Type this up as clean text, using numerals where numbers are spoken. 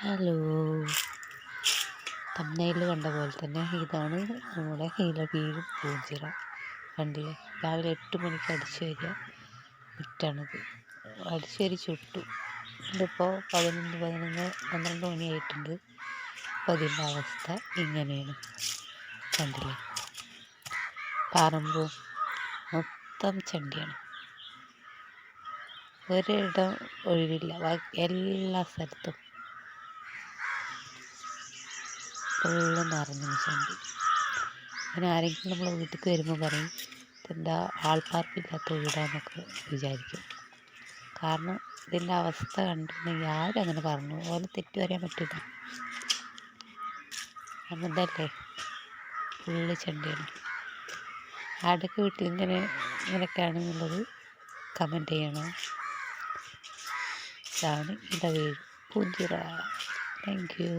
Hello, തമ്മനയിൽ കണ്ട പോലെ തന്നെ ഇതാണ് നമ്മുടെ ഇലവീഴും പൂഞ്ചിറ. കണ്ടില്ലേ, രാവിലെ 8 മണിക്ക് അടിച്ചു വരിക മുറ്റാണിത്. അടിച്ചുവരി ചുട്ടു. ഇതിപ്പോൾ 11, 12 മണിയായിട്ടുണ്ട്. അപ്പോൾ അതിൻ്റെ അവസ്ഥ ഇങ്ങനെയാണ്. കണ്ടില്ലേ, പറമ്പും മൊത്തം ചണ്ടിയാണ്. ഒരിടം ഒഴിവില്ല, എല്ലാ സ്ഥലത്തും ഫുള്ള് നിറഞ്ഞു ചണ്ടി. അങ്ങനെ ആരെങ്കിലും നമ്മളെ വീട്ടിലേക്ക് വരുമ്പോൾ പറയും ഇതെന്താ ആൾപ്പാർപ്പില്ലാത്ത വീടാന്നൊക്കെ വിചാരിക്കും. കാരണം ഇതിൻ്റെ അവസ്ഥ കണ്ടിട്ടുണ്ടെങ്കിൽ ആരും അങ്ങനെ പറഞ്ഞു ഓലെ തെറ്റ് പറയാൻ പറ്റില്ല. അങ്ങനല്ലേ, ഫുള്ള് ചണ്ടിയാണ്. ആരുടെയൊക്കെ വീട്ടിൽ ഇങ്ങനെയൊക്കെയാണെന്നുള്ളത് കമൻറ്റ് ചെയ്യണം. ഇതാണ് ഇലവീഴും പൂഞ്ചിറ. Thank you.